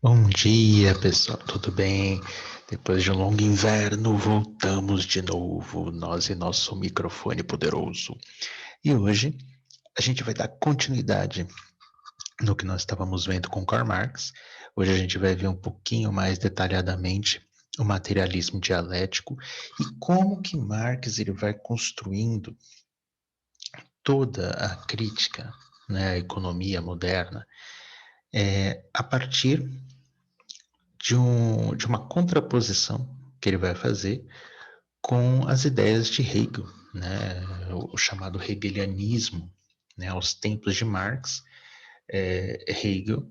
Bom dia, pessoal, tudo bem? Depois de um longo inverno, voltamos de novo, nós e nosso microfone poderoso. E hoje a gente vai dar continuidade no que nós estávamos vendo com Karl Marx. Hoje a gente vai ver um pouquinho mais detalhadamente o materialismo dialético e como que Marx ele vai construindo toda a crítica, né, à economia moderna, a partir de uma contraposição que ele vai fazer com as ideias de Hegel, né, o chamado hegelianismo, né, aos tempos de Marx. Hegel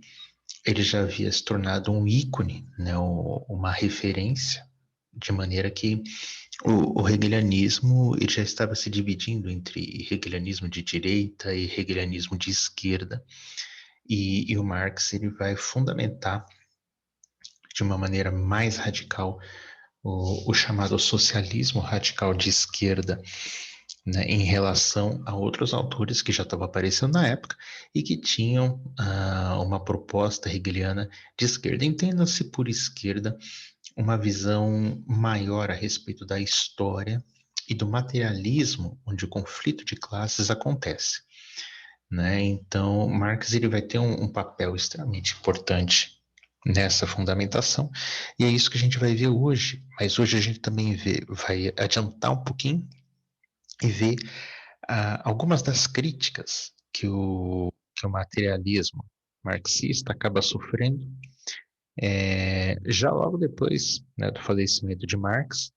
ele já havia se tornado um ícone, né, uma referência, de maneira que o hegelianismo ele já estava se dividindo entre hegelianismo de direita e hegelianismo de esquerda, e o Marx ele vai fundamentar de uma maneira mais radical o chamado socialismo radical de esquerda, né, em relação a outros autores que já estavam aparecendo na época e que tinham uma proposta hegeliana de esquerda. Entenda-se por esquerda uma visão maior a respeito da história e do materialismo onde o conflito de classes acontece. Né? Então, Marx ele vai ter um papel extremamente importante nessa fundamentação, e é isso que a gente vai ver hoje. Mas hoje a gente também vai adiantar um pouquinho e ver algumas das críticas que o materialismo marxista acaba sofrendo já logo depois, né, do falecimento de Marx.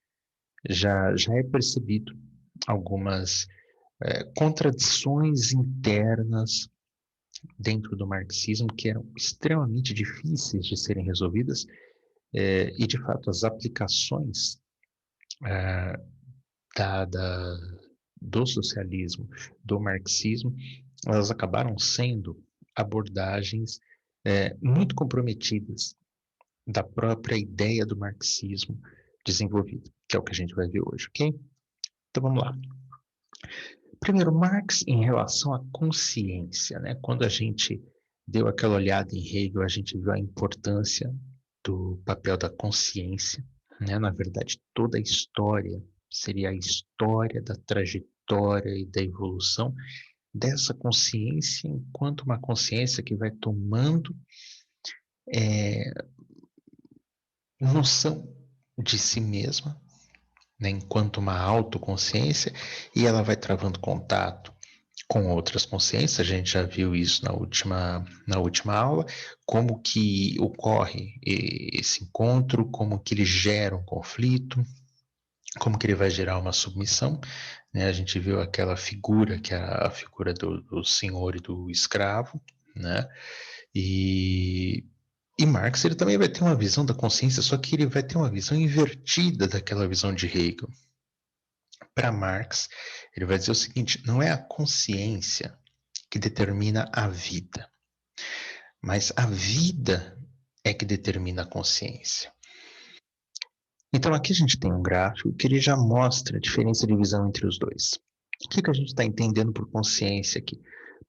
Já é percebido algumas contradições internas dentro do marxismo que eram extremamente difíceis de serem resolvidas, e de fato as aplicações é, da, do socialismo, do marxismo, elas acabaram sendo abordagens muito comprometidas da própria ideia do marxismo desenvolvida, que é o que a gente vai ver hoje, ok? Então vamos lá. Primeiro, Marx em relação à consciência, né? Quando a gente deu aquela olhada em Hegel, a gente viu a importância do papel da consciência, né? Na verdade, toda a história seria a história da trajetória e da evolução dessa consciência enquanto uma consciência que vai tomando noção de si mesma, né? Enquanto uma autoconsciência, e ela vai travando contato com outras consciências. A gente já viu isso na última aula, como que ocorre esse encontro, como que ele gera um conflito, como que ele vai gerar uma submissão, né? A gente viu aquela figura, que é a figura do senhor e do escravo, né? E, e Marx ele também vai ter uma visão da consciência, só que ele vai ter uma visão invertida daquela visão de Hegel. Para Marx, ele vai dizer o seguinte: não é a consciência que determina a vida, mas a vida é que determina a consciência. Então aqui a gente tem um gráfico que ele já mostra a diferença de visão entre os dois. O que a gente está entendendo por consciência aqui?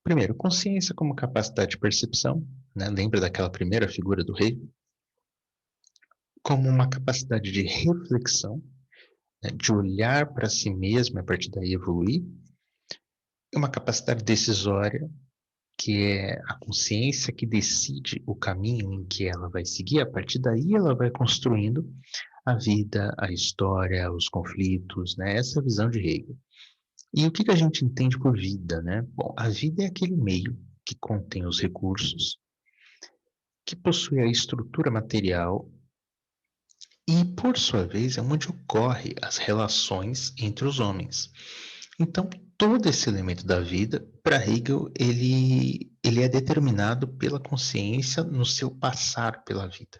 Primeiro, consciência como capacidade de percepção, né? Lembra daquela primeira figura do rei? Como uma capacidade de reflexão, né? De olhar para si mesmo e a partir daí evoluir. E uma capacidade decisória, que é a consciência que decide o caminho em que ela vai seguir. A partir daí ela vai construindo a vida, a história, os conflitos, né? Essa é a visão de Hegel. E o que a gente entende por vida, né? Bom, a vida é aquele meio que contém os recursos, que possui a estrutura material e, por sua vez, é onde ocorre as relações entre os homens. Então, todo esse elemento da vida, para Hegel, ele é determinado pela consciência no seu passar pela vida.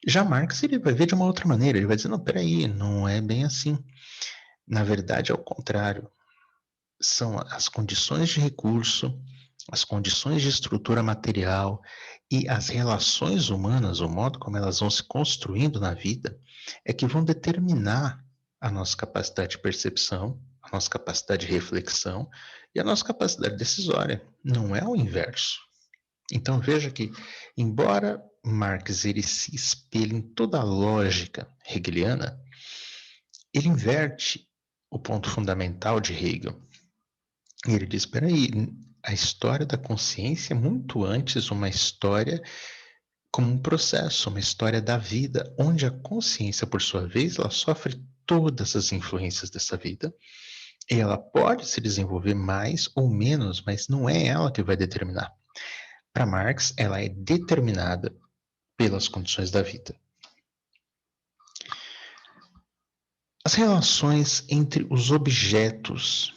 Já Marx, ele vai ver de uma outra maneira, ele vai dizer, não, peraí, não é bem assim. Na verdade, ao contrário, são as condições de recurso, as condições de estrutura material e as relações humanas, o modo como elas vão se construindo na vida, é que vão determinar a nossa capacidade de percepção, a nossa capacidade de reflexão e a nossa capacidade decisória. Não é o inverso. Então veja que, embora Marx ele se espelha em toda a lógica hegeliana, ele inverte o ponto fundamental de Hegel. E ele diz, espera aí, a história da consciência é muito antes uma história como um processo, uma história da vida, onde a consciência, por sua vez, ela sofre todas as influências dessa vida, e ela pode se desenvolver mais ou menos, mas não é ela que vai determinar. Para Marx, ela é determinada pelas condições da vida. As relações entre os objetos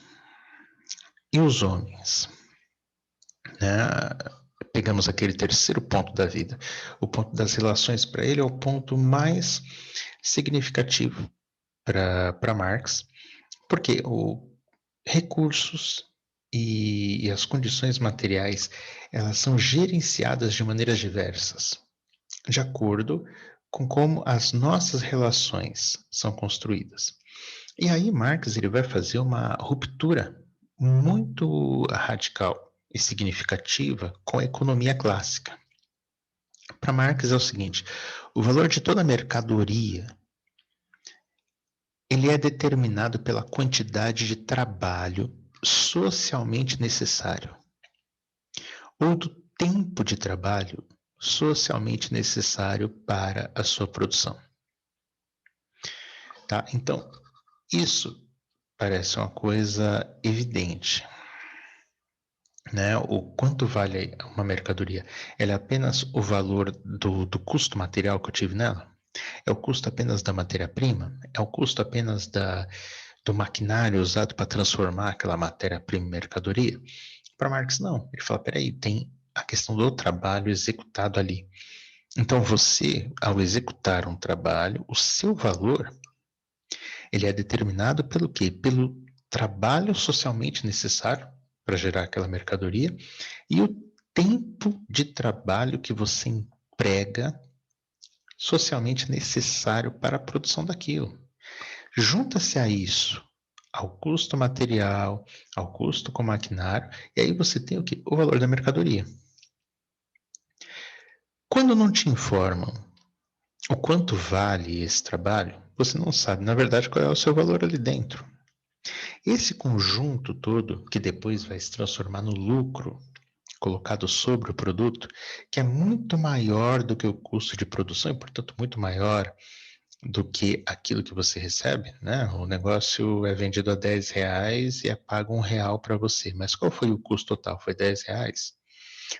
e os homens, né? Pegamos aquele terceiro ponto da vida. O ponto das relações para ele é o ponto mais significativo para Marx, porque os recursos e as condições materiais, elas são gerenciadas de maneiras diversas, de acordo com como as nossas relações são construídas. E aí Marx ele vai fazer uma ruptura muito radical e significativa com a economia clássica. Para Marx é o seguinte, o valor de toda mercadoria ele é determinado pela quantidade de trabalho socialmente necessário, ou do tempo de trabalho socialmente necessário para a sua produção. Tá? Então, isso parece uma coisa evidente. Né? O quanto vale uma mercadoria? Ela é apenas o valor do custo material que eu tive nela? É o custo apenas da matéria-prima? É o custo apenas do maquinário usado para transformar aquela matéria-prima em mercadoria? Para Marx, não. Ele fala, peraí, tem a questão do trabalho executado ali. Então, você, ao executar um trabalho, o seu valor, ele é determinado pelo quê? Pelo trabalho socialmente necessário para gerar aquela mercadoria e o tempo de trabalho que você emprega socialmente necessário para a produção daquilo. Junta-se a isso, ao custo material, ao custo com maquinário, e aí você tem o quê? O valor da mercadoria. Quando não te informam o quanto vale esse trabalho, você não sabe, na verdade, qual é o seu valor ali dentro. Esse conjunto todo, que depois vai se transformar no lucro colocado sobre o produto, que é muito maior do que o custo de produção e, portanto, muito maior do que aquilo que você recebe, né? O negócio é vendido a R$10 e é pago R$1 para você. Mas qual foi o custo total? Foi R$10?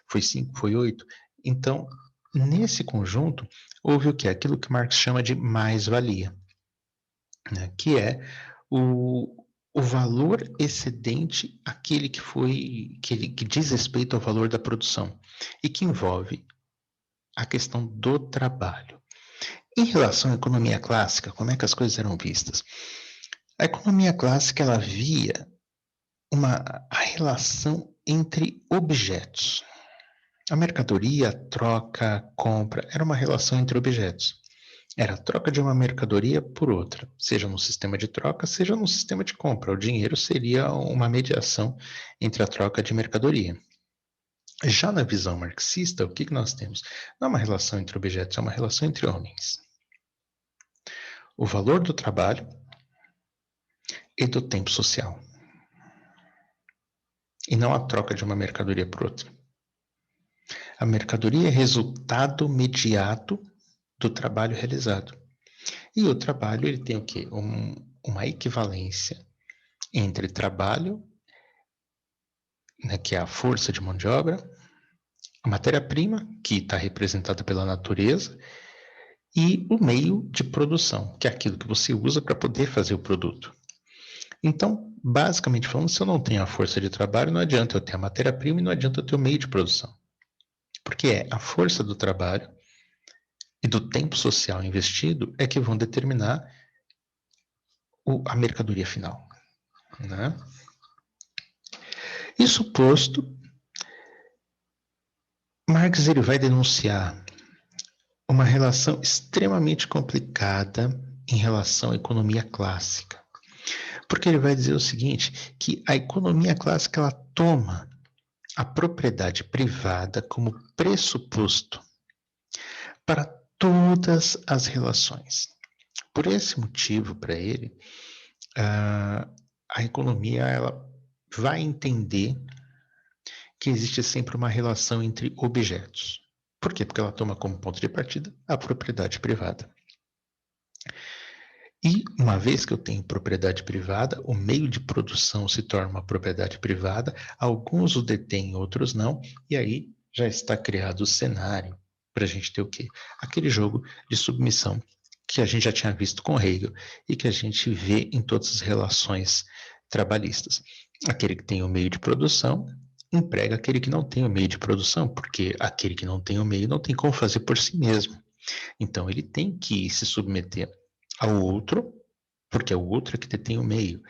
Foi 5? Foi 8? Então, nesse conjunto, houve o que? Aquilo que Marx chama de mais-valia, né? Que é o valor excedente àquele que diz respeito ao valor da produção e que envolve a questão do trabalho. Em relação à economia clássica, como é que as coisas eram vistas? A economia clássica ela via a relação entre objetos. A mercadoria, a troca, a compra, era uma relação entre objetos. Era a troca de uma mercadoria por outra, seja no sistema de troca, seja no sistema de compra. O dinheiro seria uma mediação entre a troca de mercadoria. Já na visão marxista, o que nós temos? Não é uma relação entre objetos, é uma relação entre homens. O valor do trabalho e do tempo social. E não a troca de uma mercadoria por outra. A mercadoria é resultado mediato do trabalho realizado. E o trabalho ele tem o quê? Uma equivalência entre trabalho, né, que é a força de mão de obra, a matéria-prima, que está representada pela natureza, e o meio de produção, que é aquilo que você usa para poder fazer o produto. Então, basicamente falando, se eu não tenho a força de trabalho, não adianta eu ter a matéria-prima e não adianta eu ter o meio de produção. Porque é a força do trabalho e do tempo social investido é que vão determinar a mercadoria final. Né? Isso posto, Marx ele vai denunciar uma relação extremamente complicada em relação à economia clássica. Porque ele vai dizer o seguinte, que a economia clássica ela toma a propriedade privada como pressuposto para todas as relações. Por esse motivo, para ele, a, a economia ela vai entender que existe sempre uma relação entre objetos. Por quê? Porque ela toma como ponto de partida a propriedade privada. E uma vez que eu tenho propriedade privada, o meio de produção se torna uma propriedade privada, alguns o detêm, outros não, e aí já está criado o cenário para a gente ter o quê? Aquele jogo de submissão que a gente já tinha visto com Hegel e que a gente vê em todas as relações trabalhistas. Aquele que tem o meio de produção emprega aquele que não tem o meio de produção, porque aquele que não tem o meio não tem como fazer por si mesmo. Então ele tem que se submeter ao outro, porque é o outro que detém o meio.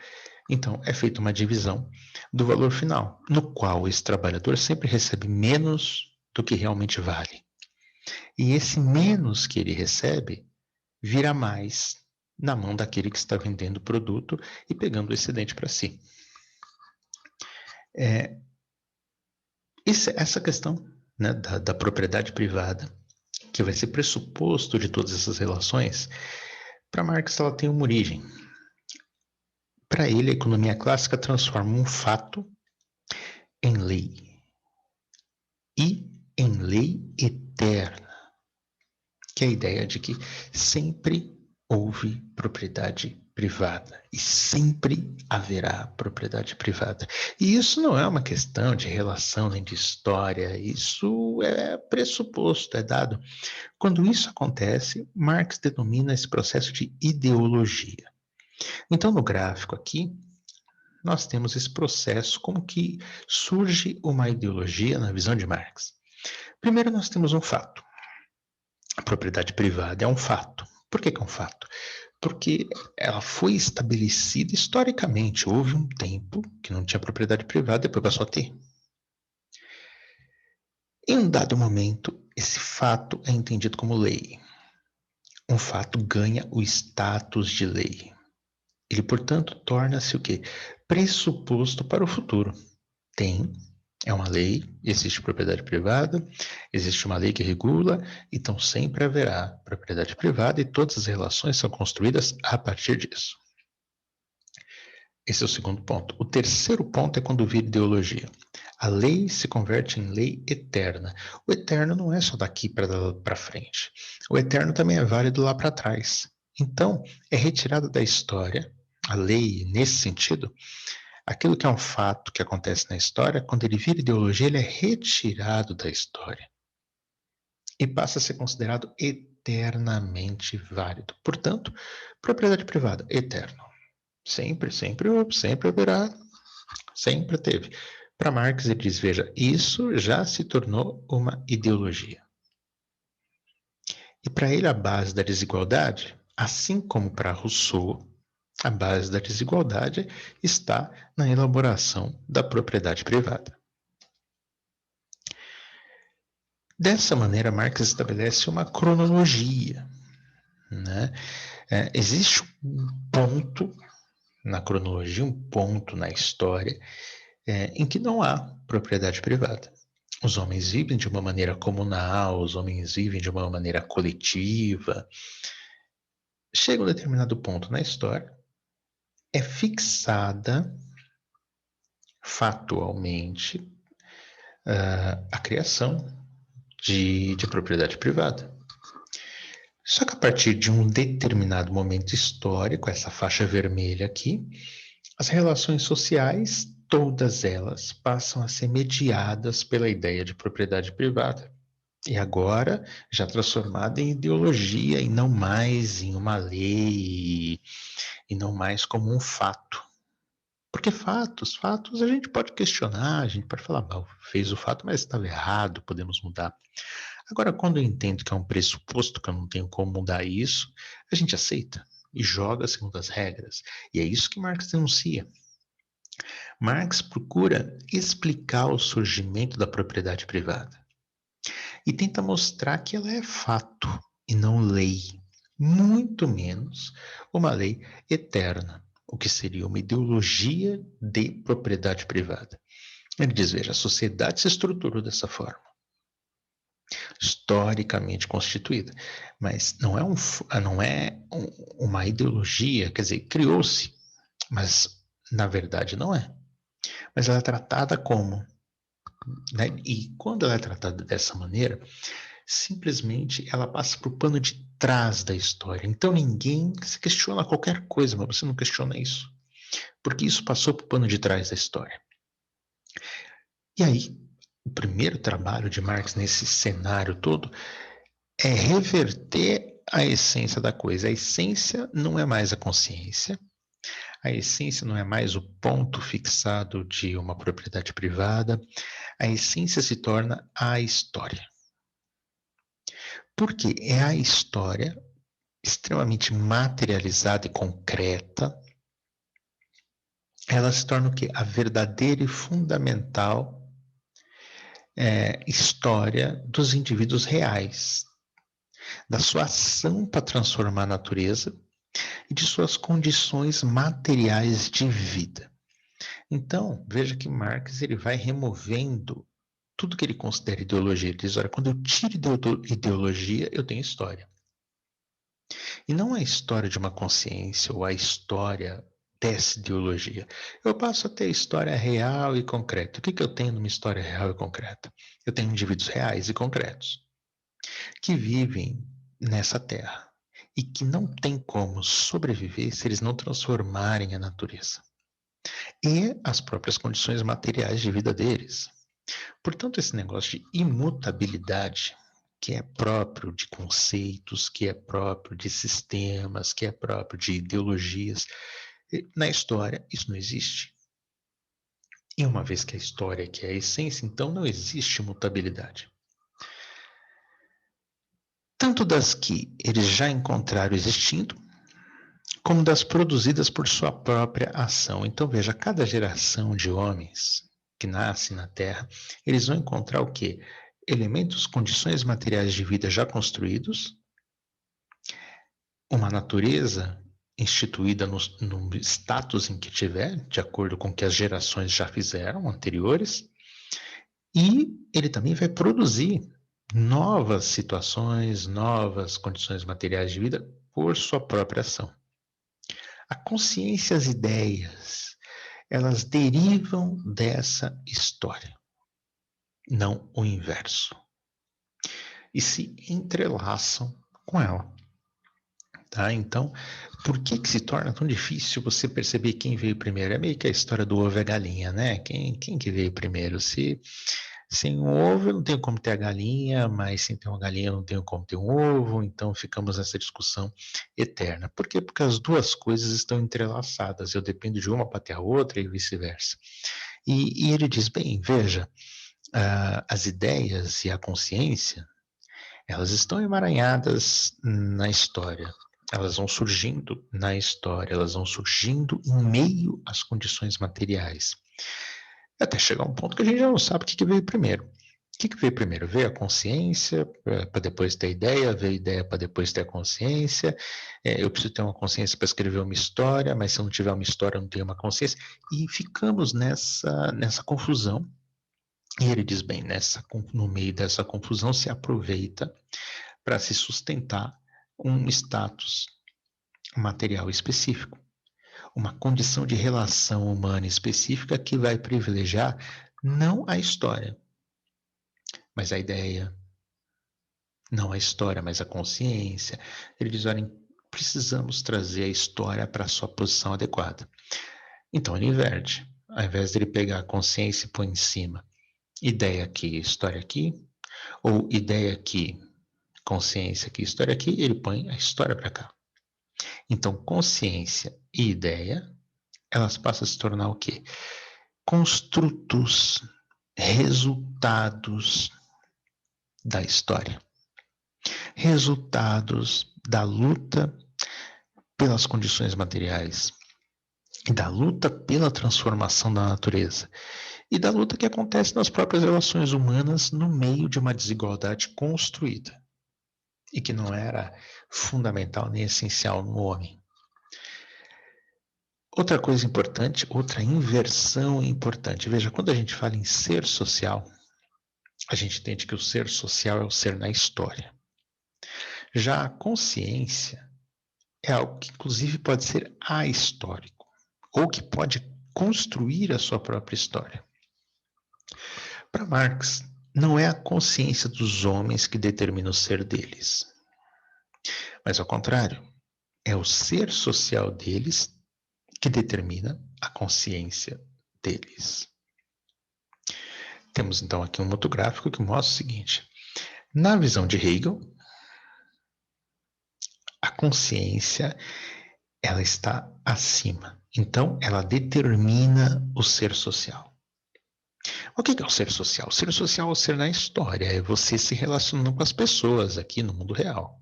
Então é feita uma divisão do valor final, no qual esse trabalhador sempre recebe menos do que realmente vale. E esse menos que ele recebe vira mais na mão daquele que está vendendo o produto e pegando o excedente para si. Essa questão, né, da propriedade privada, que vai ser pressuposto de todas essas relações, para Marx ela tem uma origem. Para ele, a economia clássica transforma um fato em lei e em lei eterna, que é a ideia de que sempre houve propriedade privada e sempre haverá propriedade privada. E isso não é uma questão de relação nem de história, isso é pressuposto, é dado. Quando isso acontece, Marx denomina esse processo de ideologia. Então, no gráfico aqui, nós temos esse processo, como que surge uma ideologia na visão de Marx. Primeiro, nós temos um fato. A propriedade privada é um fato. Por que é um fato? Porque ela foi estabelecida historicamente. Houve um tempo que não tinha propriedade privada, depois passou a ter. Em um dado momento, esse fato é entendido como lei. Um fato ganha o status de lei. Ele, portanto, torna-se o quê? Pressuposto para o futuro. É uma lei, existe propriedade privada, existe uma lei que regula, então sempre haverá propriedade privada e todas as relações são construídas a partir disso. Esse é o segundo ponto. O terceiro ponto é quando vira ideologia. A lei se converte em lei eterna. O eterno não é só daqui para frente. O eterno também é válido lá para trás. Então, é retirada da história, a lei, nesse sentido, aquilo que é um fato que acontece na história, quando ele vira ideologia, ele é retirado da história e passa a ser considerado eternamente válido. Portanto, propriedade privada, eterno. Sempre, sempre houve, sempre haverá, sempre teve. Para Marx, ele diz: veja, isso já se tornou uma ideologia. E para ele, a base da desigualdade, assim como para Rousseau, a base da desigualdade está na elaboração da propriedade privada. Dessa maneira, Marx estabelece uma cronologia, né? Existe um ponto na cronologia, um ponto na história em que não há propriedade privada. Os homens vivem de uma maneira comunal, os homens vivem de uma maneira coletiva. Chega um determinado ponto na história, é fixada factualmente a criação de propriedade privada. Só que a partir de um determinado momento histórico, essa faixa vermelha aqui, as relações sociais, todas elas, passam a ser mediadas pela ideia de propriedade privada. E agora, já transformada em ideologia e não mais em uma lei, e não mais como um fato. Porque fatos a gente pode questionar, a gente pode falar, fez o fato, mas estava errado, podemos mudar. Agora, quando eu entendo que é um pressuposto, que eu não tenho como mudar isso, a gente aceita e joga segundo as regras. E é isso que Marx denuncia. Marx procura explicar o surgimento da propriedade privada e tenta mostrar que ela é fato e não lei, muito menos uma lei eterna, o que seria uma ideologia de propriedade privada. Ele diz, veja, a sociedade se estruturou dessa forma. historicamente constituída. Mas uma ideologia, quer dizer, criou-se, mas na verdade não é. Mas ela é tratada como, né? E quando ela é tratada dessa maneira, simplesmente ela passa para o pano de trás da história. Então ninguém se questiona qualquer coisa, mas você não questiona isso. Porque isso passou para o pano de trás da história. E aí, o primeiro trabalho de Marx nesse cenário todo é reverter a essência da coisa. A essência não é mais a consciência, a essência não é mais o ponto fixado de uma propriedade privada, a essência se torna a história. Porque é a história extremamente materializada e concreta, ela se torna o quê? A verdadeira e fundamental história dos indivíduos reais, da sua ação para transformar a natureza e de suas condições materiais de vida. Então, veja que Marx ele vai removendo tudo que ele considera ideologia. Ele diz, olha, quando eu tiro ideologia, eu tenho história. E não a história de uma consciência ou a história dessa ideologia. Eu passo a ter história real e concreta. O que eu tenho numa história real e concreta? Eu tenho indivíduos reais e concretos que vivem nessa terra e que não tem como sobreviver se eles não transformarem a natureza e as próprias condições materiais de vida deles. Portanto, esse negócio de imutabilidade, que é próprio de conceitos, que é próprio de sistemas, que é próprio de ideologias, na história isso não existe. E uma vez que a história que é a essência, então não existe mutabilidade. Tanto das que eles já encontraram existindo, como das produzidas por sua própria ação. Então veja, cada geração de homens que nasce na Terra, eles vão encontrar o quê? Elementos, condições materiais de vida já construídos, uma natureza instituída no status em que tiver, de acordo com o que as gerações já fizeram anteriores, e ele também vai produzir novas situações, novas condições materiais de vida por sua própria ação. A consciência e as ideias, elas derivam dessa história, não o inverso. E se entrelaçam com ela. Tá? Então, por que se torna tão difícil você perceber quem veio primeiro? É meio que a história do ovo e a galinha, né? Quem que veio primeiro? Sem um ovo eu não tenho como ter a galinha, mas sem ter uma galinha eu não tenho como ter um ovo, então ficamos nessa discussão eterna. Por quê? Porque as duas coisas estão entrelaçadas, eu dependo de uma para ter a outra e vice-versa. E ele diz, bem, veja, as ideias e a consciência, elas estão emaranhadas na história. Elas vão surgindo na história, elas vão surgindo em meio às condições materiais. Até chegar um ponto que a gente já não sabe o que veio primeiro. O que veio primeiro? Veio a consciência para depois ter a ideia, veio a ideia para depois ter a consciência. Eu preciso ter uma consciência para escrever uma história, mas se eu não tiver uma história, eu não tenho uma consciência. E ficamos nessa confusão. E ele diz, bem, no meio dessa confusão se aproveita para se sustentar um status material específico, uma condição de relação humana específica que vai privilegiar não a história, mas a ideia, não a história, mas a consciência. Ele diz, olha, precisamos trazer a história para a sua posição adequada. Então ele inverte. Ao invés de ele pegar a consciência e pôr em cima ideia aqui, história aqui, ou ideia aqui, consciência aqui, história aqui, ele põe a história para cá. Então, consciência e ideia, elas passam a se tornar o quê? Construtos, resultados da história. Resultados da luta pelas condições materiais, da luta pela transformação da natureza e da luta que acontece nas próprias relações humanas no meio de uma desigualdade construída e que não era fundamental nem essencial no homem. Outra coisa importante, outra inversão importante. Veja, quando a gente fala em ser social, a gente entende que o ser social é o ser na história. Já a consciência é algo que, inclusive, pode ser ahistórico, ou que pode construir a sua própria história. Para Marx, não é a consciência dos homens que determina o ser deles, mas ao contrário, é o ser social deles que determina a consciência deles. Temos então aqui um outro gráfico que mostra o seguinte: na visão de Hegel, a consciência ela está acima, então ela determina o ser social. O que é o ser social? O ser social é o ser na história, é você se relacionando com as pessoas aqui no mundo real.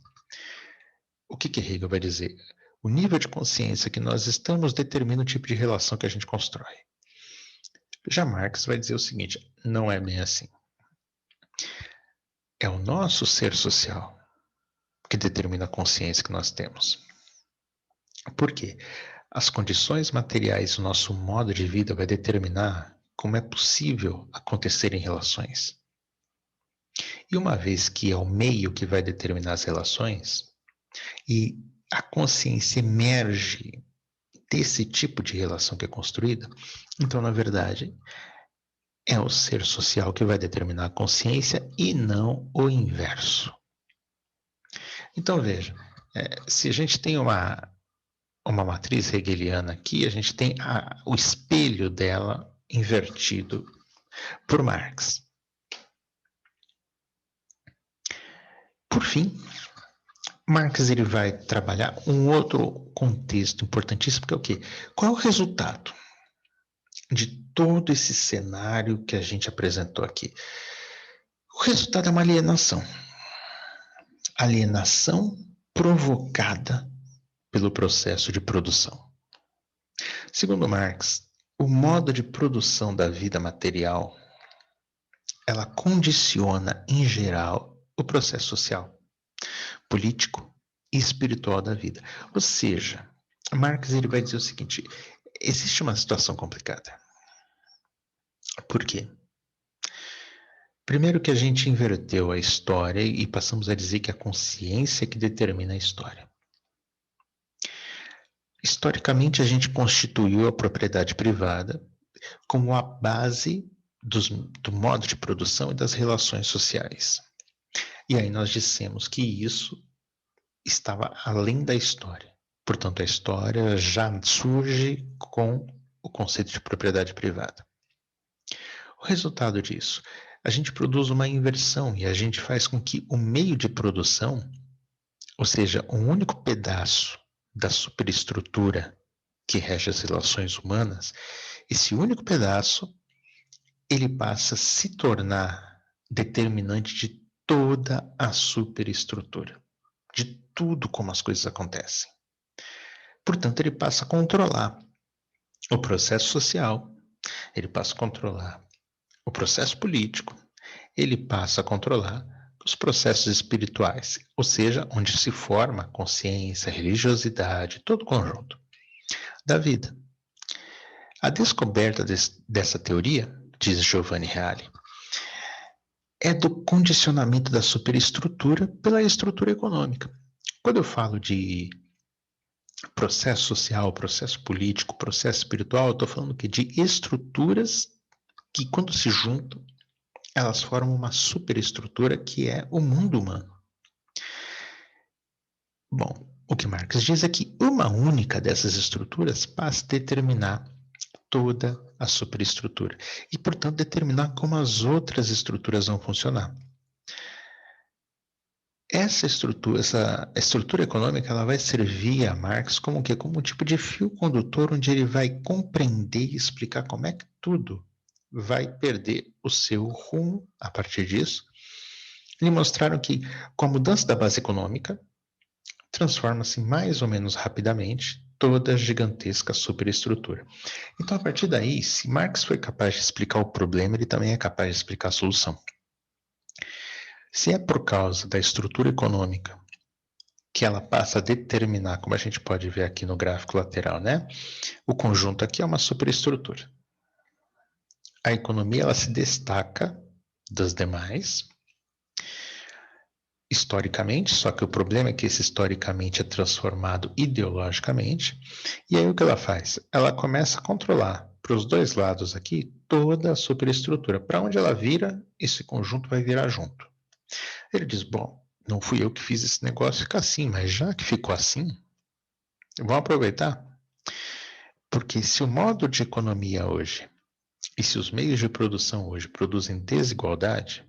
O que Hegel vai dizer? O nível de consciência que nós estamos determina o tipo de relação que a gente constrói. Já Marx vai dizer o seguinte: não é bem assim. É o nosso ser social que determina a consciência que nós temos. Por quê? As condições materiais, o nosso modo de vida vai determinar como é possível acontecer em relações. E uma vez que é o meio que vai determinar as relações, e a consciência emerge desse tipo de relação que é construída, então, na verdade, é o ser social que vai determinar a consciência e não o inverso. Então, veja, se a gente tem uma matriz hegeliana aqui, a gente tem o espelho dela invertido por Marx. Por fim, Marx ele vai trabalhar um outro contexto importantíssimo, que é o quê? Qual é o resultado de todo esse cenário que a gente apresentou aqui? O resultado é uma alienação. Alienação provocada pelo processo de produção. Segundo Marx, o modo de produção da vida material, ela condiciona, em geral, o processo social, político e espiritual da vida. Ou seja, Marx ele vai dizer o seguinte: existe uma situação complicada. Por quê? Primeiro que a gente inverteu a história e passamos a dizer que a consciência é que determina a história. Historicamente, a gente constituiu a propriedade privada como a base do modo de produção e das relações sociais. E aí nós dissemos que isso estava além da história. Portanto, a história já surge com o conceito de propriedade privada. O resultado disso, a gente produz uma inversão e a gente faz com que o meio de produção, ou seja, um único pedaço da superestrutura que rege as relações humanas, esse único pedaço, ele passa a se tornar determinante de toda a superestrutura, de tudo como as coisas acontecem. Portanto, ele passa a controlar o processo social, ele passa a controlar o processo político, ele passa a controlar os processos espirituais, ou seja, onde se forma a consciência, a religiosidade, todo o conjunto da vida. A descoberta dessa teoria, diz Giovanni Reale, é do condicionamento da superestrutura pela estrutura econômica. Quando eu falo de processo social, processo político, processo espiritual, eu estou falando de estruturas que, quando se juntam, elas formam uma superestrutura que é o mundo humano. Bom, o que Marx diz é que uma única dessas estruturas passa a determinar toda a superestrutura e, portanto, determinar como as outras estruturas vão funcionar. Essa estrutura econômica, ela vai servir a Marx como que como um tipo de fio condutor onde ele vai compreender e explicar como é que tudo vai perder o seu rumo a partir disso. Eles mostraram que com a mudança da base econômica transforma-se mais ou menos rapidamente toda a gigantesca superestrutura. Então, a partir daí, se Marx foi capaz de explicar o problema, ele também é capaz de explicar a solução. Se é por causa da estrutura econômica que ela passa a determinar, como a gente pode ver aqui no gráfico lateral, né? O conjunto aqui é uma superestrutura. A economia ela se destaca das demais, historicamente, só que o problema é que esse historicamente é transformado ideologicamente, e aí o que ela faz? Ela começa a controlar para os dois lados aqui toda a superestrutura. Para onde ela vira, esse conjunto vai virar junto. Ele diz, bom, não fui eu que fiz esse negócio ficar assim, mas já que ficou assim, vamos aproveitar. Porque se o modo de economia hoje e se os meios de produção hoje produzem desigualdade,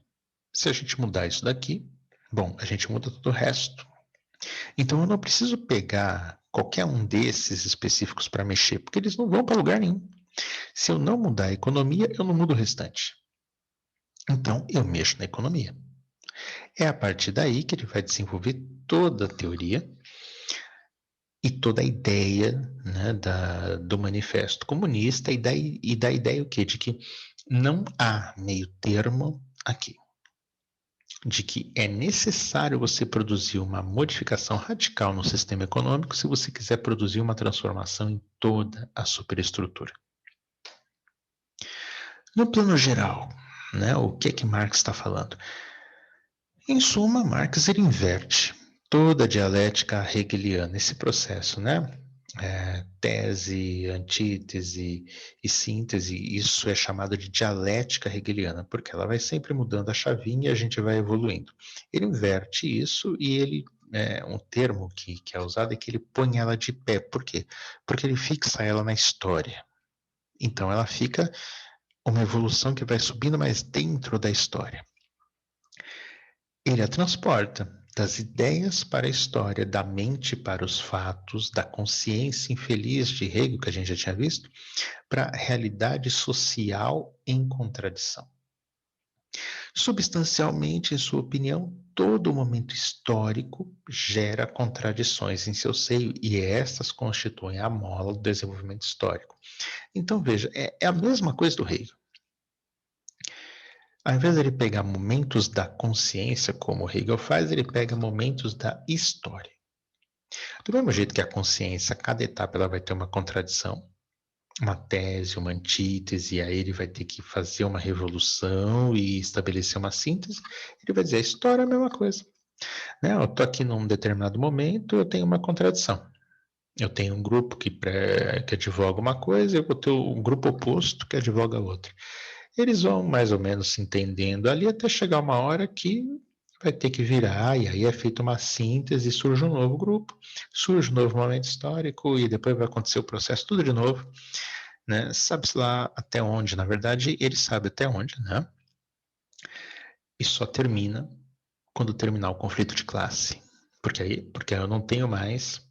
se a gente mudar isso daqui, bom, a gente muda todo o resto. Então eu não preciso pegar qualquer um desses específicos para mexer, porque eles não vão para lugar nenhum. Se eu não mudar a economia, eu não mudo o restante. Então eu mexo na economia. É a partir daí que ele vai desenvolver toda a teoria e toda a ideia, né, do manifesto comunista e da ideia o quê? De que não há meio termo aqui. De que é necessário você produzir uma modificação radical no sistema econômico se você quiser produzir uma transformação em toda a superestrutura. No plano geral, né, o que Marx está falando? Em suma, Marx ele inverte toda a dialética hegeliana, esse processo, né? Tese, antítese e síntese, isso é chamado de dialética hegeliana, porque ela vai sempre mudando a chavinha e a gente vai evoluindo. Ele inverte isso e ele, um termo que é usado é que ele põe ela de pé. Por quê? Porque ele fixa ela na história. Então ela fica uma evolução que vai subindo mais dentro da história. Ele a transporta das ideias para a história, da mente para os fatos, da consciência infeliz de Hegel, que a gente já tinha visto, para a realidade social em contradição. Substancialmente, em sua opinião, todo momento histórico gera contradições em seu seio e estas constituem a mola do desenvolvimento histórico. Então, veja, é a mesma coisa do Hegel. Ao invés de ele pegar momentos da consciência, como Hegel faz, ele pega momentos da história. Do mesmo jeito que a consciência, cada etapa ela vai ter uma contradição, uma tese, uma antítese, e aí ele vai ter que fazer uma revolução e estabelecer uma síntese, ele vai dizer, a história é a mesma coisa. Né? Eu estou aqui num determinado momento, eu tenho uma contradição. Eu tenho um grupo que advoga uma coisa, eu vou ter um grupo oposto que advoga outra. Eles vão mais ou menos se entendendo ali até chegar uma hora que vai ter que virar, e aí é feita uma síntese, surge um novo grupo, surge um novo momento histórico, e depois vai acontecer o processo tudo de novo, né? Sabe-se lá até onde, na verdade, ele sabe até onde, né? E só termina quando terminar o conflito de classe. Porque eu não tenho mais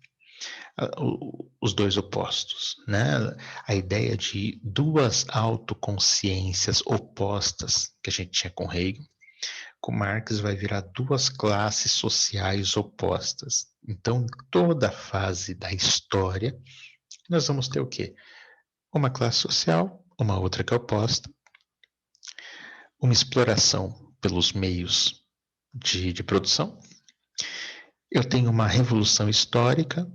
os dois opostos, né? A ideia de duas autoconsciências opostas que a gente tinha com Hegel, com Marx vai virar duas classes sociais opostas. Então, toda fase da história, nós vamos ter o quê? Uma classe social, uma outra que é oposta, uma exploração pelos meios de produção. Eu tenho uma revolução histórica,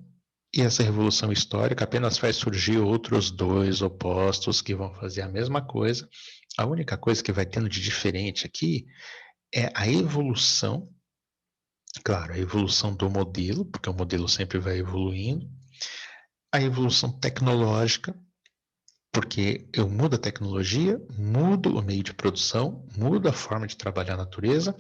e essa revolução histórica apenas faz surgir outros dois opostos que vão fazer a mesma coisa. A única coisa que vai tendo de diferente aqui é a evolução, claro, a evolução do modelo, porque o modelo sempre vai evoluindo, a evolução tecnológica, porque eu mudo a tecnologia, mudo o meio de produção, mudo a forma de trabalhar a natureza,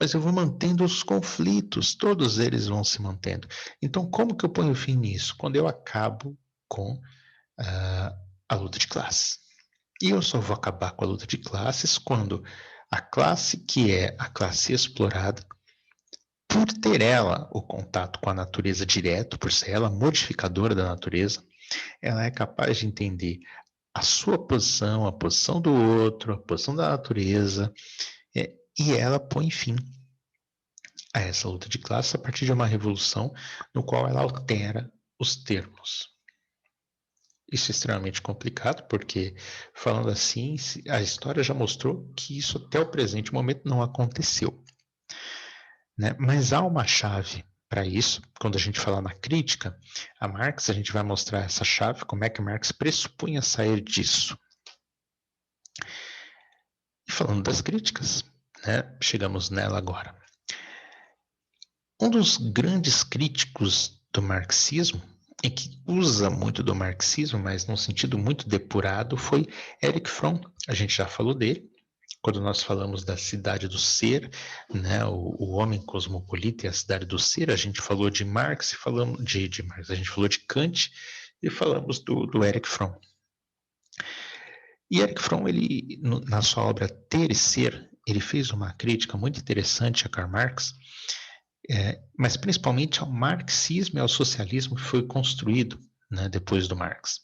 mas eu vou mantendo os conflitos, todos eles vão se mantendo. Então, como que eu ponho fim nisso? Quando eu acabo com a luta de classes. E eu só vou acabar com a luta de classes quando a classe que é a classe explorada, por ter ela o contato com a natureza direto, por ser ela modificadora da natureza, ela é capaz de entender a sua posição, a posição do outro, a posição da natureza, e ela põe fim a essa luta de classes a partir de uma revolução no qual ela altera os termos. Isso é extremamente complicado, porque, falando assim, a história já mostrou que isso até o presente momento não aconteceu. Né? Mas há uma chave para isso. Quando a gente falar na crítica a Marx, a gente vai mostrar essa chave, como é que Marx pressupunha sair disso. falando das críticas, né? Chegamos nela agora. Um dos grandes críticos do marxismo, e que usa muito do marxismo, mas num sentido muito depurado, foi Erich Fromm. A gente já falou dele, quando nós falamos da cidade do ser, né, o homem cosmopolita e a cidade do ser, a gente falou de Marx, falamos de Marx, a gente falou de Kant e falamos do Erich Fromm. E Erich Fromm, ele, na sua obra Ter e Ser, ele fez uma crítica muito interessante a Karl Marx, mas principalmente ao marxismo e ao socialismo que foi construído, né, depois do Marx.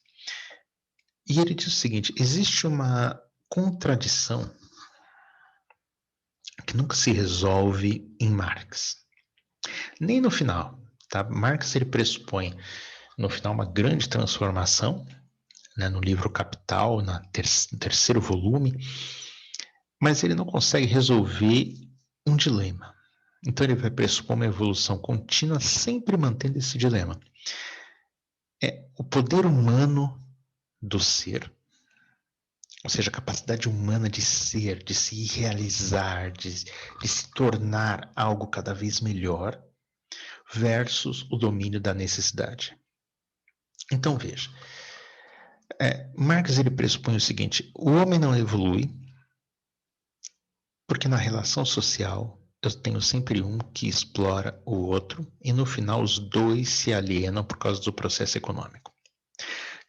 E ele diz o seguinte: existe uma contradição que nunca se resolve em Marx, nem no final. Tá? Marx ele pressupõe no final uma grande transformação, né, no livro Capital, no terceiro volume, mas ele não consegue resolver um dilema. Então ele vai pressupor uma evolução contínua, sempre mantendo esse dilema. É o poder humano do ser, ou seja, a capacidade humana de ser, de se realizar, de se tornar algo cada vez melhor, versus o domínio da necessidade. Então veja, Marx ele pressupõe o seguinte: o homem não evolui porque na relação social eu tenho sempre um que explora o outro e no final os dois se alienam por causa do processo econômico.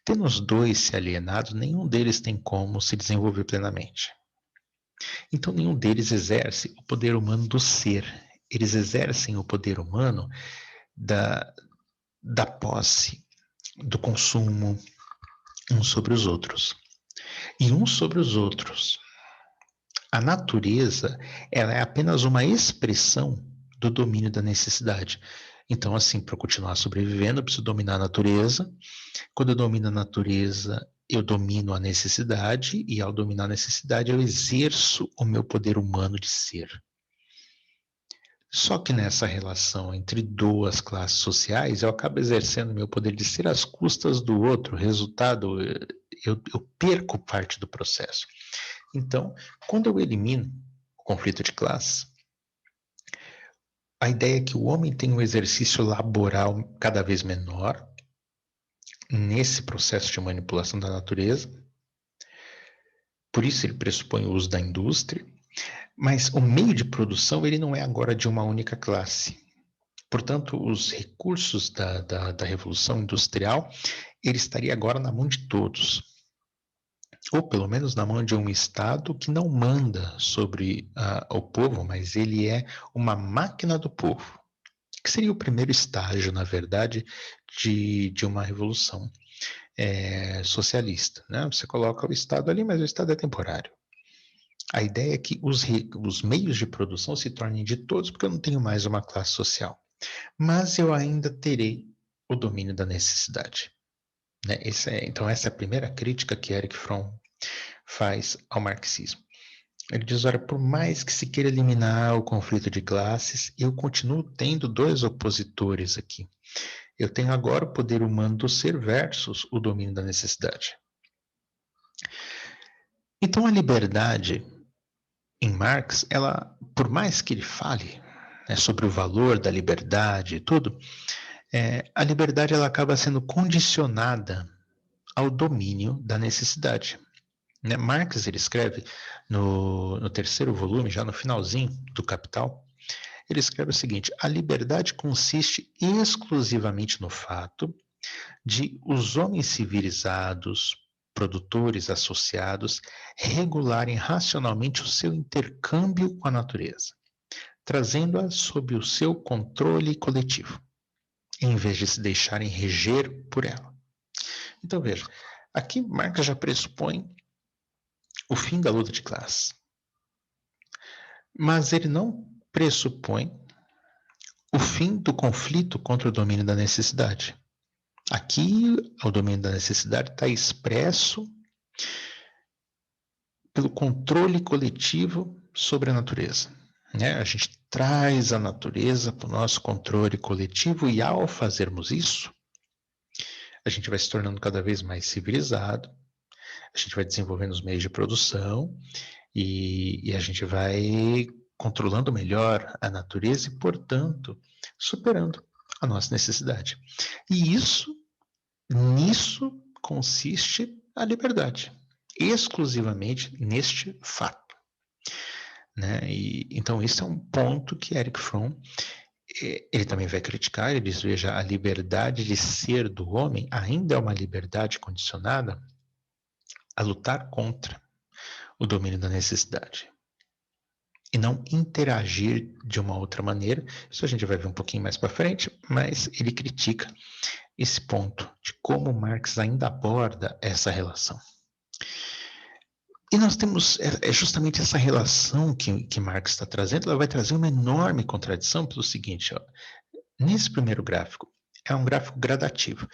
Tendo os dois se alienados, nenhum deles tem como se desenvolver plenamente. Então nenhum deles exerce o poder humano do ser. Eles exercem o poder humano da posse, do consumo, uns sobre os outros. E uns sobre os outros. A natureza, ela é apenas uma expressão do domínio da necessidade. Então, assim, para continuar sobrevivendo, eu preciso dominar a natureza. Quando eu domino a natureza, eu domino a necessidade, e ao dominar a necessidade, eu exerço o meu poder humano de ser. Só que nessa relação entre duas classes sociais, eu acabo exercendo meu poder de ser às custas do outro. Resultado, eu perco parte do processo. Então, quando eu elimino o conflito de classe, a ideia é que o homem tem um exercício laboral cada vez menor nesse processo de manipulação da natureza. Por isso ele pressupõe o uso da indústria, mas o meio de produção ele não é agora de uma única classe. Portanto, os recursos da Revolução Industrial, ele estaria agora na mão de todos. Ou pelo menos na mão de um Estado que não manda sobre o povo, mas ele é uma máquina do povo. Que seria o primeiro estágio, na verdade, de uma revolução socialista. Né? Você coloca o Estado ali, mas o Estado é temporário. A ideia é que os meios de produção se tornem de todos, porque eu não tenho mais uma classe social. Mas eu ainda terei o domínio da necessidade. Né? Então, essa é a primeira crítica que Erich Fromm faz ao marxismo. Ele diz, olha, por mais que se queira eliminar o conflito de classes, eu continuo tendo dois opositores aqui. Eu tenho agora o poder humano do ser versus o domínio da necessidade. Então, a liberdade, em Marx, ela, por mais que ele fale sobre o valor da liberdade e tudo, a liberdade ela acaba sendo condicionada ao domínio da necessidade. Né? Marx ele escreve no terceiro volume, já no finalzinho do Capital, ele escreve o seguinte: a liberdade consiste exclusivamente no fato de os homens civilizados, produtores associados, regularem racionalmente o seu intercâmbio com a natureza, trazendo-a sob o seu controle coletivo, em vez de se deixarem reger por ela. Então veja, aqui Marx já pressupõe o fim da luta de classe. Mas ele não pressupõe o fim do conflito contra o domínio da necessidade. Aqui, o domínio da necessidade está expresso pelo controle coletivo sobre a natureza. Né? A gente traz a natureza para o nosso controle coletivo e, ao fazermos isso, a gente vai se tornando cada vez mais civilizado, a gente vai desenvolvendo os meios de produção E a gente vai controlando melhor a natureza e, portanto, superando a nossa necessidade. E nisso consiste a liberdade, exclusivamente neste fato, né? Então, esse é um ponto que Erich Fromm, ele também vai criticar. Ele diz: veja, a liberdade de ser do homem ainda é uma liberdade condicionada a lutar contra o domínio da necessidade e não interagir de uma outra maneira. Isso a gente vai ver um pouquinho mais para frente, mas ele critica esse ponto de como Marx ainda aborda essa relação. E nós temos justamente essa relação que Marx está trazendo. Ela vai trazer uma enorme contradição pelo seguinte, ó. Nesse primeiro gráfico, é um gráfico gradativo.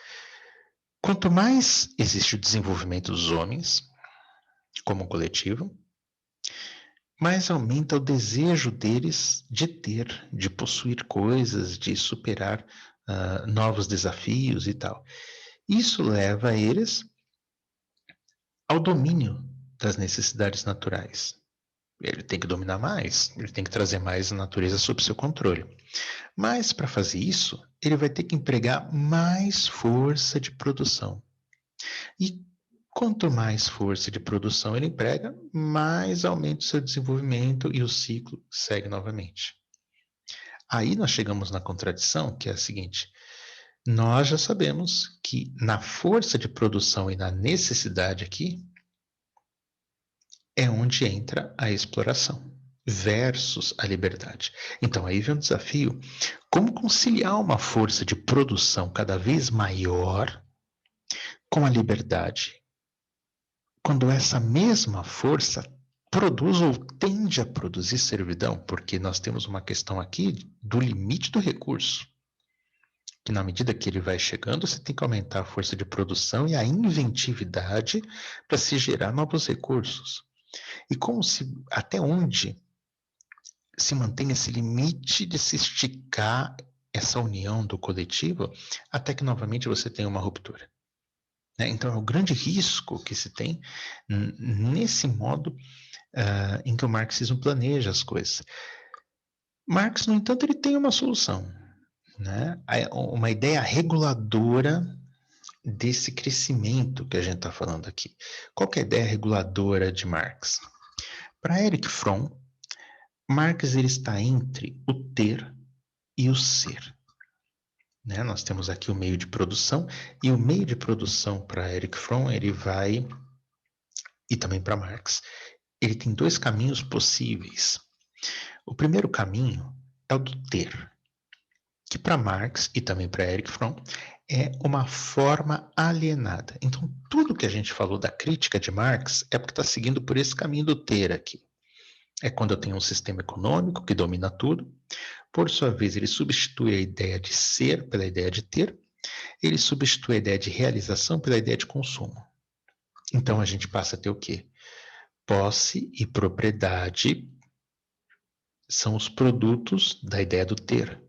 Quanto mais existe o desenvolvimento dos homens como um coletivo, mais aumenta o desejo deles de ter, de possuir coisas, de superar novos desafios e tal. Isso leva eles ao domínio das necessidades naturais. Ele tem que dominar mais, ele tem que trazer mais a natureza sob seu controle. Mas, para fazer isso, ele vai ter que empregar mais força de produção. E quanto mais força de produção ele emprega, mais aumenta o seu desenvolvimento e o ciclo segue novamente. Aí nós chegamos na contradição, que é a seguinte: nós já sabemos que na força de produção e na necessidade aqui é onde entra a exploração versus a liberdade. Então aí vem um desafio: como conciliar uma força de produção cada vez maior com a liberdade, quando essa mesma força produz ou tende a produzir servidão? Porque nós temos uma questão aqui do limite do recurso, que na medida que ele vai chegando, você tem que aumentar a força de produção e a inventividade para se gerar novos recursos. E até onde se mantém esse limite de se esticar essa união do coletivo até que novamente você tenha uma ruptura. Então é o grande risco que se tem nesse modo em que o marxismo planeja as coisas. Marx, no entanto, ele tem uma solução, né? Uma ideia reguladora desse crescimento que a gente está falando aqui. Qual que é a ideia reguladora de Marx? Para Erich Fromm, Marx ele está entre o ter e o ser. Né? Nós temos aqui o meio de produção, e o meio de produção para Erich Fromm, ele vai, e também para Marx, ele tem dois caminhos possíveis. O primeiro caminho é o do ter, que para Marx e também para Erich Fromm é uma forma alienada. Então, tudo que a gente falou da crítica de Marx é porque está seguindo por esse caminho do ter aqui. É quando eu tenho um sistema econômico que domina tudo. Por sua vez, ele substitui a ideia de ser pela ideia de ter. Ele substitui a ideia de realização pela ideia de consumo. Então, a gente passa a ter o quê? Posse e propriedade são os produtos da ideia do ter.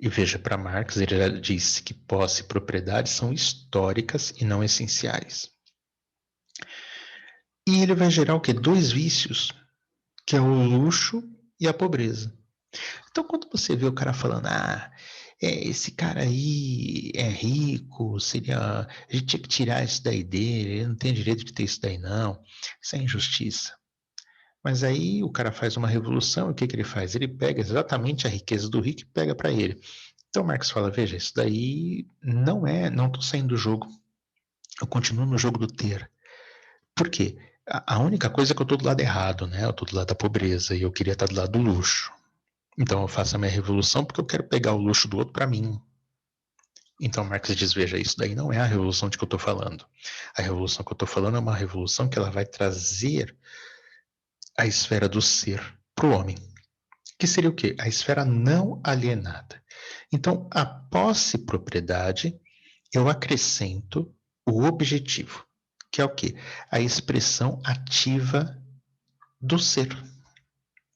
E veja, para Marx, ele já disse que posse e propriedade são históricas e não essenciais. E ele vai gerar o quê? Dois vícios, que é o luxo e a pobreza. Então, quando você vê o cara falando, esse cara aí é rico, a gente tinha que tirar isso daí dele, ele não tem direito de ter isso daí não, isso é injustiça. Mas aí o cara faz uma revolução, e o que ele faz? Ele pega exatamente a riqueza do rico e pega para ele. Então Marx fala, veja, isso daí não estou saindo do jogo, eu continuo no jogo do ter. Por quê? A única coisa é que eu estou do lado errado, né? Eu estou do lado da pobreza e eu queria estar do lado do luxo. Então eu faço a minha revolução porque eu quero pegar o luxo do outro para mim. Então Marx diz, veja, isso daí não é a revolução de que eu estou falando. A revolução que eu estou falando é uma revolução que ela vai trazer a esfera do ser para o homem. Que seria o quê? A esfera não alienada. Então, a posse-propriedade, eu acrescento o objetivo, que é o quê? A expressão ativa do ser.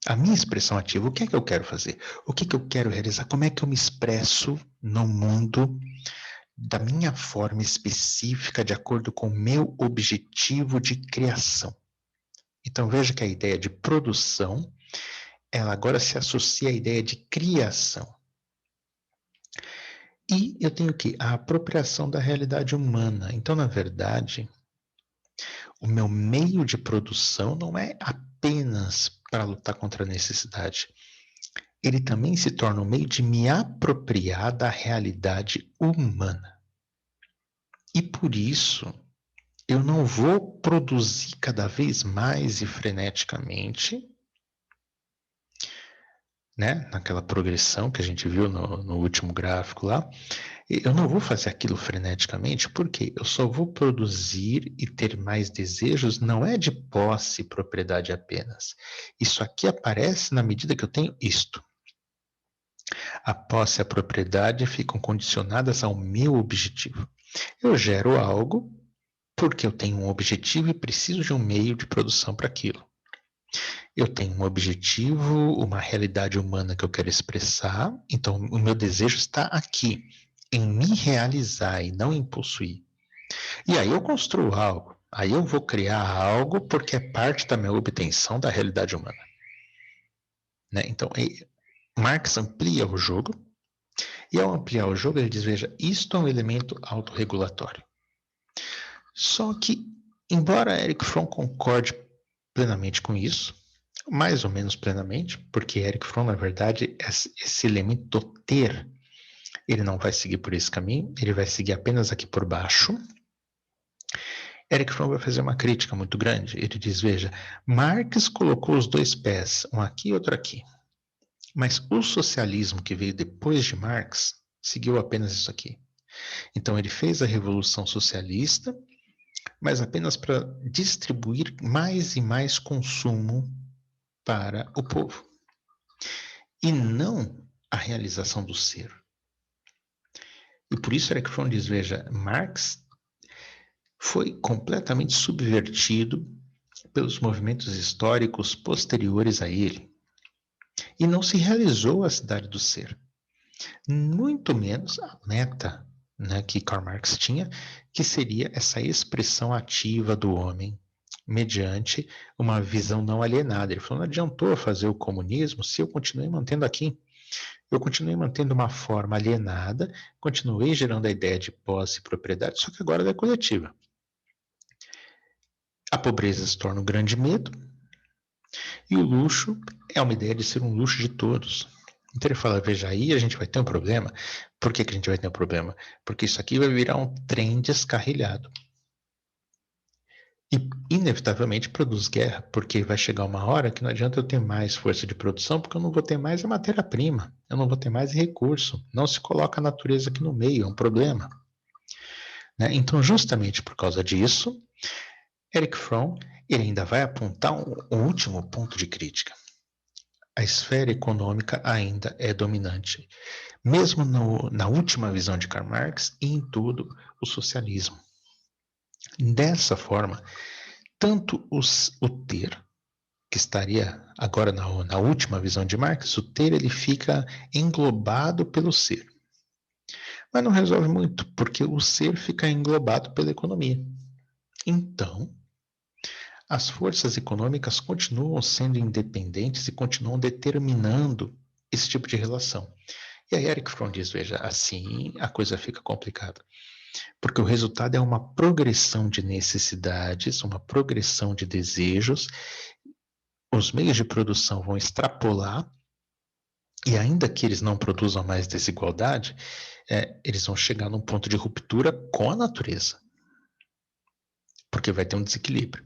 A minha expressão ativa, o que é que eu quero fazer? O que é que eu quero realizar? Como é que eu me expresso no mundo da minha forma específica, de acordo com o meu objetivo de criação? Então veja que a ideia de produção, ela agora se associa à ideia de criação. E eu tenho que a apropriação da realidade humana. Então, na verdade, o meu meio de produção não é apenas para lutar contra a necessidade. Ele também se torna um meio de me apropriar da realidade humana. E por isso, eu não vou produzir cada vez mais e freneticamente, né? Naquela progressão que a gente viu no último gráfico lá. Eu não vou fazer aquilo freneticamente, porque eu só vou produzir e ter mais desejos, não é de posse e propriedade apenas. Isso aqui aparece na medida que eu tenho isto. A posse e a propriedade ficam condicionadas ao meu objetivo. Eu gero algo porque eu tenho um objetivo e preciso de um meio de produção para aquilo. Eu tenho um objetivo, uma realidade humana que eu quero expressar, então o meu desejo está aqui, em me realizar e não em possuir. E aí eu construo algo, aí eu vou criar algo porque é parte da minha obtenção da realidade humana. Né? Então, Marx amplia o jogo, e ao ampliar o jogo ele diz, veja, isto é um elemento autorregulatório. Só que, embora Erich Fromm concorde plenamente com isso, mais ou menos plenamente, porque Erich Fromm, na verdade, esse elemento do ter, ele não vai seguir por esse caminho, ele vai seguir apenas aqui por baixo. Erich Fromm vai fazer uma crítica muito grande. Ele diz, veja, Marx colocou os dois pés, um aqui e outro aqui. Mas o socialismo que veio depois de Marx seguiu apenas isso aqui. Então ele fez a Revolução Socialista, mas apenas para distribuir mais e mais consumo para o povo. E não a realização do ser. E por isso Erich Fromm diz, veja, Marx foi completamente subvertido pelos movimentos históricos posteriores a ele. E não se realizou a cidade do ser. Muito menos a meta, né, que Karl Marx tinha, que seria essa expressão ativa do homem mediante uma visão não alienada. Ele falou, não adiantou fazer o comunismo se eu continuei mantendo aqui. Eu continuei mantendo uma forma alienada, continuei gerando a ideia de posse e propriedade, só que agora ela é coletiva. A pobreza se torna um grande medo, e o luxo é uma ideia de ser um luxo de todos. Então ele fala, veja, aí a gente vai ter um problema. Por que a gente vai ter um problema? Porque isso aqui vai virar um trem descarrilhado. E, inevitavelmente, produz guerra, porque vai chegar uma hora que não adianta eu ter mais força de produção, porque eu não vou ter mais a matéria-prima, eu não vou ter mais recurso. Não se coloca a natureza aqui no meio, é um problema. Né? Então, justamente por causa disso, Erich Fromm ele ainda vai apontar um último ponto de crítica. A esfera econômica ainda é dominante, mesmo na última visão de Karl Marx e em tudo o socialismo. Dessa forma, tanto o ter, que estaria agora na última visão de Marx, o ter ele fica englobado pelo ser. Mas não resolve muito, porque o ser fica englobado pela economia. Então, as forças econômicas continuam sendo independentes e continuam determinando esse tipo de relação. E aí Erich Fromm diz, veja, assim a coisa fica complicada. Porque o resultado é uma progressão de necessidades, uma progressão de desejos, os meios de produção vão extrapolar, e ainda que eles não produzam mais desigualdade, eles vão chegar num ponto de ruptura com a natureza. Porque vai ter um desequilíbrio.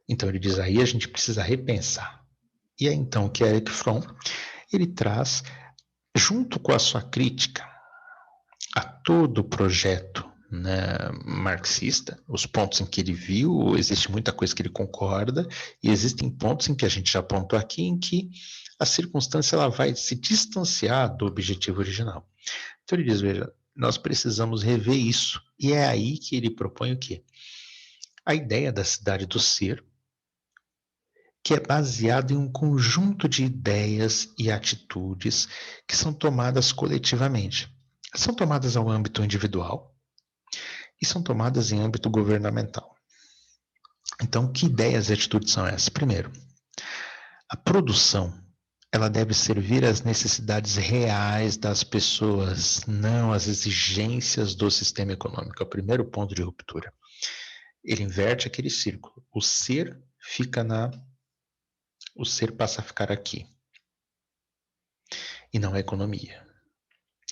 Então ele diz, aí a gente precisa repensar. E é então que Erich Fromm, ele traz, junto com a sua crítica a todo o projeto, né, marxista, os pontos em que ele viu, existe muita coisa que ele concorda, e existem pontos em que a gente já apontou aqui, em que a circunstância ela vai se distanciar do objetivo original. Então ele diz, veja, nós precisamos rever isso. E é aí que ele propõe o quê? A ideia da cidade do ser, que é baseado em um conjunto de ideias e atitudes que são tomadas coletivamente. São tomadas ao âmbito individual e são tomadas em âmbito governamental. Então, que ideias e atitudes são essas? Primeiro, a produção, ela deve servir às necessidades reais das pessoas, não às exigências do sistema econômico. É o primeiro ponto de ruptura. Ele inverte aquele círculo. O ser passa a ficar aqui. E não a economia.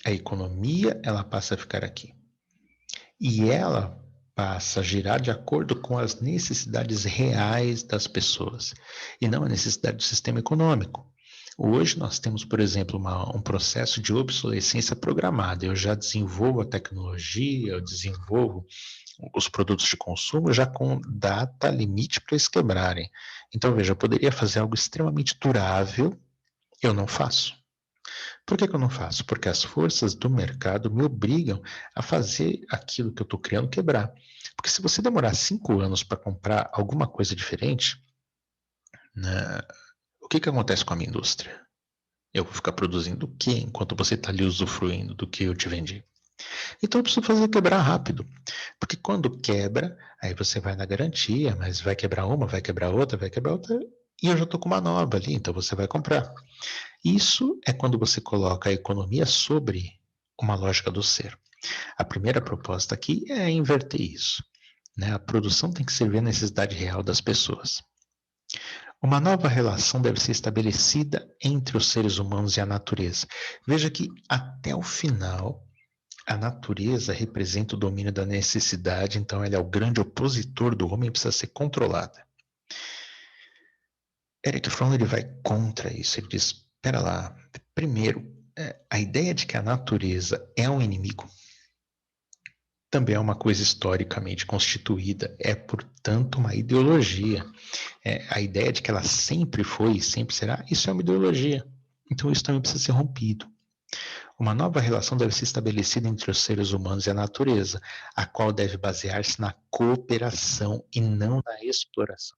A economia, ela passa a ficar aqui. E ela passa a girar de acordo com as necessidades reais das pessoas, e não a necessidade do sistema econômico. Hoje nós temos, por exemplo, um processo de obsolescência programada. Eu já desenvolvo a tecnologia, eu desenvolvo os produtos de consumo já com data limite para eles quebrarem. Então, veja, eu poderia fazer algo extremamente durável, eu não faço. Por que eu não faço? Porque as forças do mercado me obrigam a fazer aquilo que eu estou criando quebrar. Porque se você demorar 5 anos para comprar alguma coisa diferente, né, o que acontece com a minha indústria? Eu vou ficar produzindo o quê enquanto você está ali usufruindo do que eu te vendi? Então eu preciso fazer quebrar rápido. Porque quando quebra, aí você vai na garantia, mas vai quebrar uma, vai quebrar outra, e eu já estou com uma nova ali, então você vai comprar. Isso é quando você coloca a economia sobre uma lógica do ser. A primeira proposta aqui é inverter isso, né? A produção tem que servir à necessidade real das pessoas. Uma nova relação deve ser estabelecida entre os seres humanos e a natureza. Veja que até o final a natureza representa o domínio da necessidade, então ela é o grande opositor do homem e precisa ser controlada. Eric Fromm ele vai contra isso, ele diz, espera lá, primeiro, a ideia de que a natureza é um inimigo também é uma coisa historicamente constituída, é, portanto, uma ideologia. A ideia de que ela sempre foi e sempre será, isso é uma ideologia. Então isso também precisa ser rompido. Uma nova relação deve ser estabelecida entre os seres humanos e a natureza, a qual deve basear-se na cooperação e não na exploração.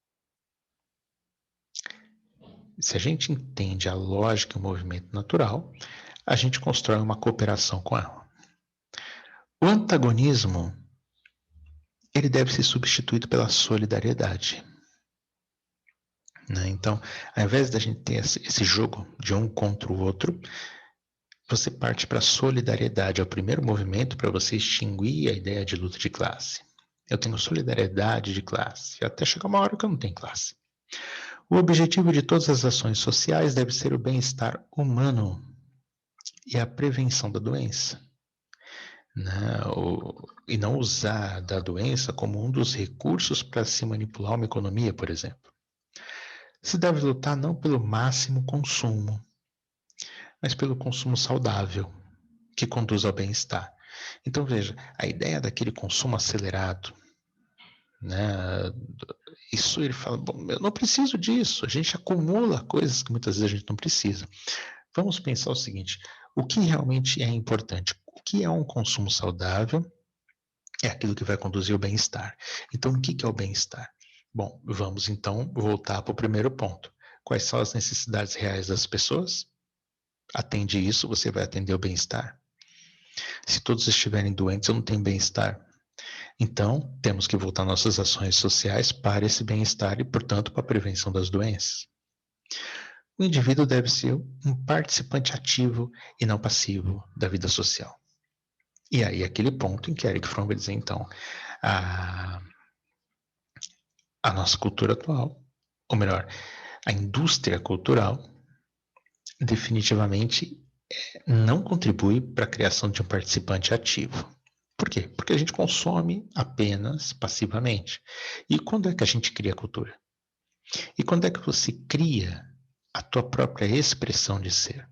Se a gente entende a lógica e o movimento natural, a gente constrói uma cooperação com ela. O antagonismo, ele deve ser substituído pela solidariedade. Né? Então, ao invés da gente ter esse jogo de um contra o outro, você parte para a solidariedade. É o primeiro movimento para você extinguir a ideia de luta de classe. Eu tenho solidariedade de classe, até chegar uma hora que eu não tenho classe. O objetivo de todas as ações sociais deve ser o bem-estar humano e a prevenção da doença. Né? E não usar da doença como um dos recursos para se manipular uma economia, por exemplo. Se deve lutar não pelo máximo consumo, mas pelo consumo saudável, que conduz ao bem-estar. Então, veja, a ideia daquele consumo acelerado, né? Isso ele fala, bom, eu não preciso disso, a gente acumula coisas que muitas vezes a gente não precisa. Vamos pensar o seguinte, o que realmente é importante? O que é um consumo saudável? É aquilo que vai conduzir ao bem-estar. Então, o que é o bem-estar? Bom, vamos então voltar para o primeiro ponto. Quais são as necessidades reais das pessoas? Atende isso, você vai atender o bem-estar. Se todos estiverem doentes, eu não tenho bem-estar. Então, temos que voltar nossas ações sociais para esse bem-estar e, portanto, para a prevenção das doenças. O indivíduo deve ser um participante ativo e não passivo da vida social. E aí, aquele ponto em que Eric Fromm vai dizer, então, a nossa cultura atual, ou melhor, a indústria cultural, definitivamente não contribui para a criação de um participante ativo. Por quê? Porque a gente consome apenas passivamente. E quando é que a gente cria cultura? E quando é que você cria a tua própria expressão de ser?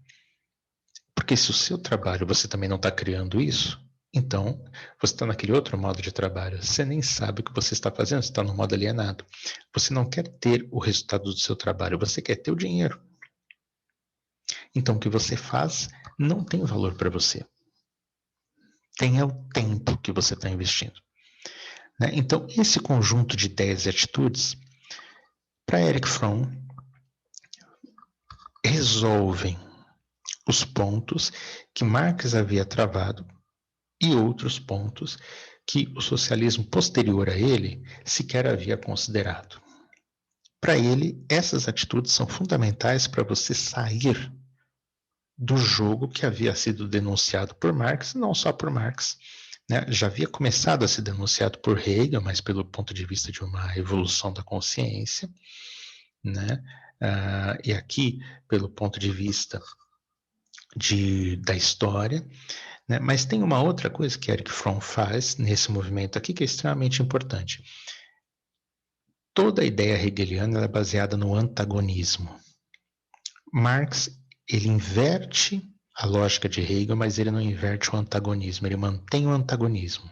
Porque se o seu trabalho você também não está criando isso, então você está naquele outro modo de trabalho. Você nem sabe o que você está fazendo, você está no modo alienado. Você não quer ter o resultado do seu trabalho, você quer ter o dinheiro. Então o que você faz não tem valor para você. Tem o tempo que você está investindo. Né? Então, esse conjunto de ideias e atitudes, para Eric Fromm, resolvem os pontos que Marx havia travado e outros pontos que o socialismo posterior a ele sequer havia considerado. Para ele, essas atitudes são fundamentais para você sair do jogo que havia sido denunciado por Marx, não só por Marx, né? Já havia começado a ser denunciado por Hegel, mas pelo ponto de vista de uma evolução da consciência, né? E aqui, pelo ponto de vista da história, né? Mas tem uma outra coisa que Erich Fromm faz nesse movimento aqui que é extremamente importante. Toda a ideia hegeliana é baseada no antagonismo. Marx, ele inverte a lógica de Hegel, mas ele não inverte o antagonismo, ele mantém o antagonismo.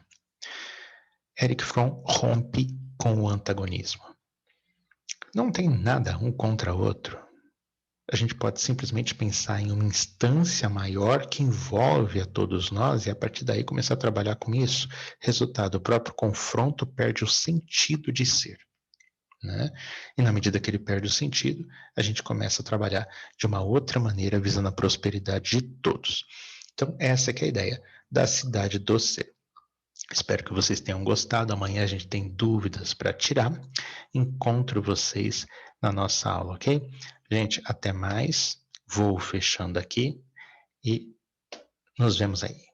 Erich Fromm rompe com o antagonismo. Não tem nada um contra o outro. A gente pode simplesmente pensar em uma instância maior que envolve a todos nós e a partir daí começar a trabalhar com isso. Resultado, o próprio confronto perde o sentido de ser. Né? E na medida que ele perde o sentido, a gente começa a trabalhar de uma outra maneira, visando a prosperidade de todos. Então, essa que é a ideia da cidade do ser. Espero que vocês tenham gostado. Amanhã a gente tem dúvidas para tirar. Encontro vocês na nossa aula, ok? Gente, até mais. Vou fechando aqui e nos vemos aí.